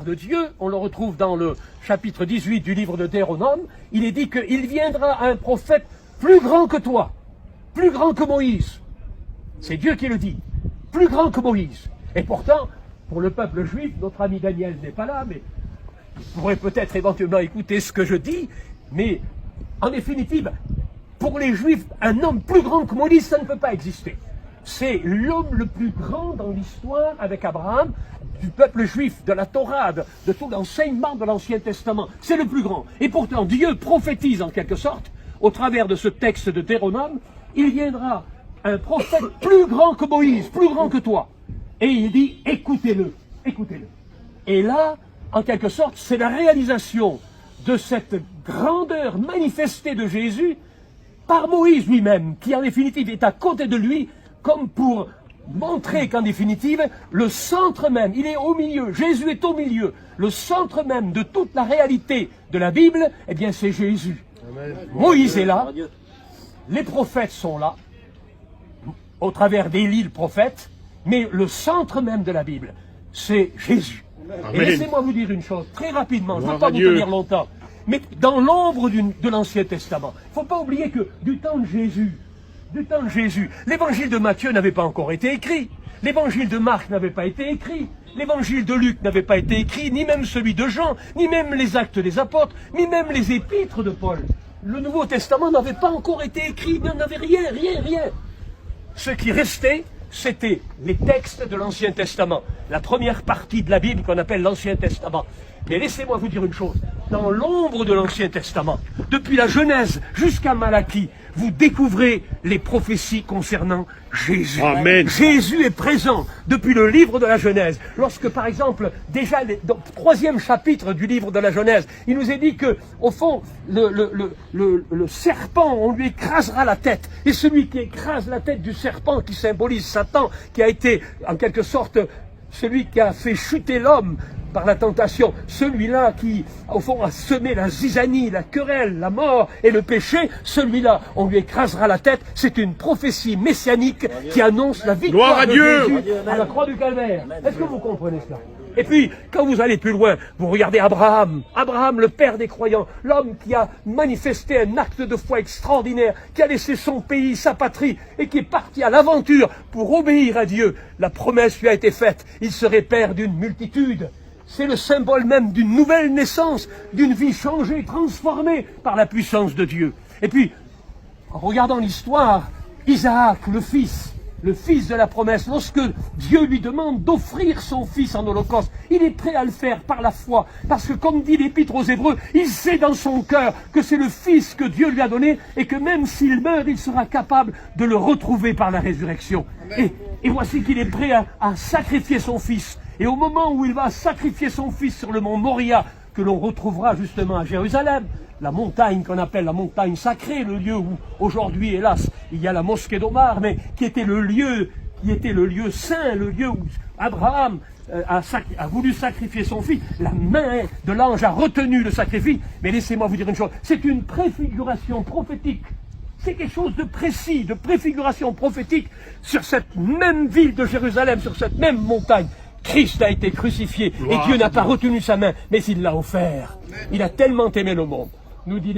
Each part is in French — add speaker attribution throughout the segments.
Speaker 1: de Dieu, on le retrouve dans le chapitre 18 du livre de Deutéronome, il est dit qu'il viendra un prophète plus grand que toi, plus grand que Moïse. C'est Dieu qui le dit, plus grand que Moïse. Et pourtant, pour le peuple juif, notre ami Daniel n'est pas là, mais il pourrait peut-être éventuellement écouter ce que je dis, mais en définitive, pour les juifs, un homme plus grand que Moïse, ça ne peut pas exister. C'est l'homme le plus grand dans l'histoire avec Abraham, du peuple juif, de la Torah, de tout l'enseignement de l'Ancien Testament. C'est le plus grand. Et pourtant, Dieu prophétise en quelque sorte, au travers de ce texte de Deutéronome, il viendra un prophète plus grand que Moïse, plus grand que toi. Et il dit, écoutez-le, écoutez-le. Et là, en quelque sorte, c'est la réalisation de cette grandeur manifestée de Jésus par Moïse lui-même, qui en définitive est à côté de lui, comme pour montrer qu'en définitive, le centre même, il est au milieu, Jésus est au milieu, le centre même de toute la réalité de la Bible, eh bien c'est Jésus. Amen. Moïse est là, les prophètes sont là, au travers d'Élie le prophète, mais le centre même de la Bible, c'est Jésus. Amen. Et laissez-moi vous dire une chose, très rapidement, je ne veux pas vous tenir longtemps, mais dans l'ombre de l'Ancien Testament, il ne faut pas oublier que du temps de Jésus, l'évangile de Matthieu n'avait pas encore été écrit, l'évangile de Marc n'avait pas été écrit, l'évangile de Luc n'avait pas été écrit, ni même celui de Jean, ni même les actes des apôtres, ni même les épîtres de Paul. Le Nouveau Testament n'avait pas encore été écrit, il n'y en avait rien. Ce qui restait, c'était les textes de l'Ancien Testament, la première partie de la Bible qu'on appelle l'Ancien Testament. Mais laissez-moi vous dire une chose, dans l'ombre de l'Ancien Testament, depuis la Genèse jusqu'à Malachie, vous découvrez les prophéties concernant Jésus.
Speaker 2: Amen.
Speaker 1: Jésus est présent depuis le livre de la Genèse. Lorsque, par exemple, déjà dans le 3e chapitre du livre de la Genèse, il nous est dit que, au fond, le serpent, on lui écrasera la tête. Et celui qui écrase la tête du serpent, qui symbolise Satan, qui a été, en quelque sorte, celui qui a fait chuter l'homme par la tentation, celui-là qui, au fond, a semé la zizanie, la querelle, la mort et le péché, celui-là, on lui écrasera la tête. C'est une prophétie messianique qui annonce la victoire de Jésus à la croix du Calvaire. Est-ce que vous comprenez cela? Et puis, quand vous allez plus loin, vous regardez Abraham, le père des croyants, l'homme qui a manifesté un acte de foi extraordinaire, qui a laissé son pays, sa patrie, et qui est parti à l'aventure pour obéir à Dieu. La promesse lui a été faite, il serait père d'une multitude. C'est le symbole même d'une nouvelle naissance, d'une vie changée, transformée par la puissance de Dieu. Et puis, en regardant l'histoire, Isaac, le fils de la promesse, lorsque Dieu lui demande d'offrir son fils en holocauste, il est prêt à le faire par la foi, parce que comme dit l'Épître aux Hébreux, il sait dans son cœur que c'est le fils que Dieu lui a donné, et que même s'il meurt, il sera capable de le retrouver par la résurrection. Et voici qu'il est prêt à sacrifier son fils. Et au moment où il va sacrifier son fils sur le mont Moria, que l'on retrouvera justement à Jérusalem, la montagne qu'on appelle la montagne sacrée, le lieu où aujourd'hui, hélas, il y a la mosquée d'Omar, mais qui était le lieu saint, le lieu où Abraham a voulu sacrifier son fils. La main de l'ange a retenu le sacrifice. Mais laissez-moi vous dire une chose, c'est une préfiguration prophétique. C'est quelque chose de précis, de préfiguration prophétique sur cette même ville de Jérusalem, sur cette même montagne. Christ a été crucifié et Dieu n'a pas retenu sa main, mais il l'a offert. Il a tellement aimé le monde, nous dit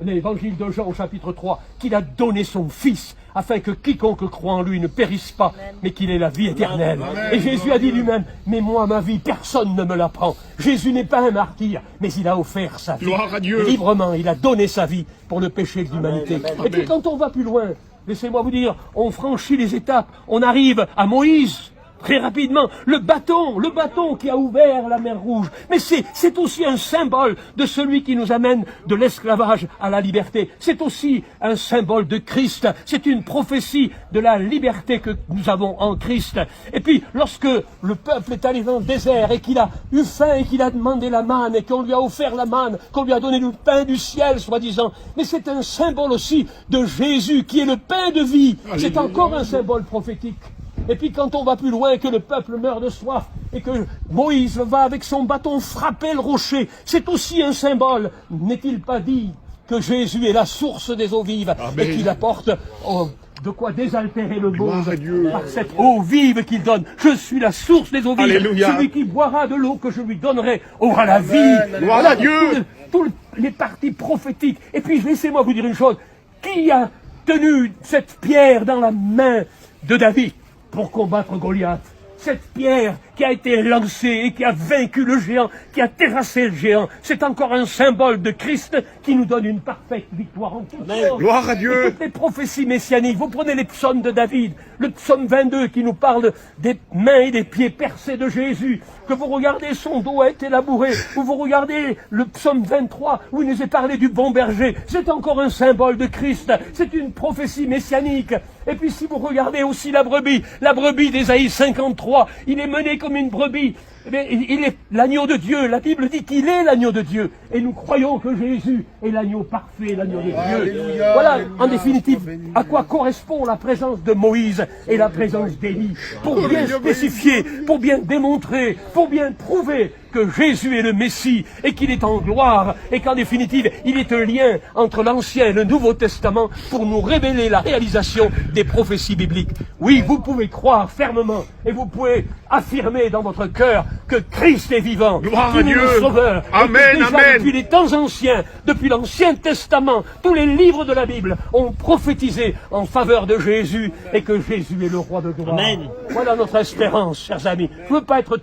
Speaker 1: l'évangile de Jean au chapitre 3, qu'il a donné son Fils, afin que quiconque croit en lui ne périsse pas, mais qu'il ait la vie éternelle. Et Jésus a dit lui-même, mais moi, ma vie, personne ne me la prend. Jésus n'est pas un martyr, mais il a offert sa vie.
Speaker 2: Gloire à Dieu.
Speaker 1: Librement, il a donné sa vie pour le péché de l'humanité. Et puis quand on va plus loin, laissez-moi vous dire, on franchit les étapes, on arrive à Moïse. Très rapidement, le bâton qui a ouvert la mer Rouge. Mais c'est aussi un symbole de celui qui nous amène de l'esclavage à la liberté. C'est aussi un symbole de Christ. C'est une prophétie de la liberté que nous avons en Christ. Et puis, lorsque le peuple est allé dans le désert et qu'il a eu faim et qu'il a demandé la manne et qu'on lui a offert la manne, qu'on lui a donné le pain du ciel, soi-disant. Mais c'est un symbole aussi de Jésus qui est le pain de vie. C'est encore un symbole prophétique. Et puis quand on va plus loin, que le peuple meurt de soif, et que Moïse va avec son bâton frapper le rocher, c'est aussi un symbole. N'est-il pas dit que Jésus est la source des eaux vives, et qu'il apporte de quoi désaltérer le monde
Speaker 2: à Dieu.
Speaker 1: par cette eau vive qu'il donne. Je suis la source des eaux vives.
Speaker 2: Alléluia.
Speaker 1: Celui qui boira de l'eau que je lui donnerai aura la vie.
Speaker 2: Gloire à Dieu.
Speaker 1: Toutes les parties prophétiques. Et puis laissez-moi vous dire une chose. Qui a tenu cette pierre dans la main de David pour combattre Goliath? Cette pierre qui a été lancée et qui a vaincu le géant, qui a terrassé le géant, c'est encore un symbole de Christ qui nous donne une parfaite victoire en toutes choses.
Speaker 2: Gloire à Dieu.
Speaker 1: Et toutes les prophéties messianiques, vous prenez les psaumes de David, le psaume 22 qui nous parle des mains et des pieds percés de Jésus, que vous regardez, son dos a été labouré, ou vous regardez le psaume 23 où il nous est parlé du bon berger, c'est encore un symbole de Christ, c'est une prophétie messianique. Et puis si vous regardez aussi la brebis d'Ésaïe 53, il est mené comme une brebis. Mais il est l'agneau de Dieu. La Bible dit qu'il est l'agneau de Dieu. Et nous croyons que Jésus est l'agneau parfait, l'agneau de Dieu.
Speaker 2: Alléluia.
Speaker 1: Voilà, en définitive, à quoi correspond la présence de Moïse et la présence d'Élie. Pour bien spécifier, pour bien démontrer, pour bien prouver que Jésus est le Messie et qu'il est en gloire et qu'en définitive, il est un lien entre l'Ancien et le Nouveau Testament pour nous révéler la réalisation des prophéties bibliques. Oui, vous pouvez croire fermement et vous pouvez affirmer dans votre cœur que Christ est vivant,
Speaker 2: Gloire à
Speaker 1: qu'il est
Speaker 2: Dieu.
Speaker 1: le Sauveur.
Speaker 2: Amen,
Speaker 1: et que déjà,
Speaker 2: amen.
Speaker 1: depuis les temps anciens, depuis l'Ancien Testament, tous les livres de la Bible ont prophétisé en faveur de Jésus et que Jésus est le roi de gloire.
Speaker 3: Amen.
Speaker 1: Voilà notre espérance, chers amis. Je ne veux pas être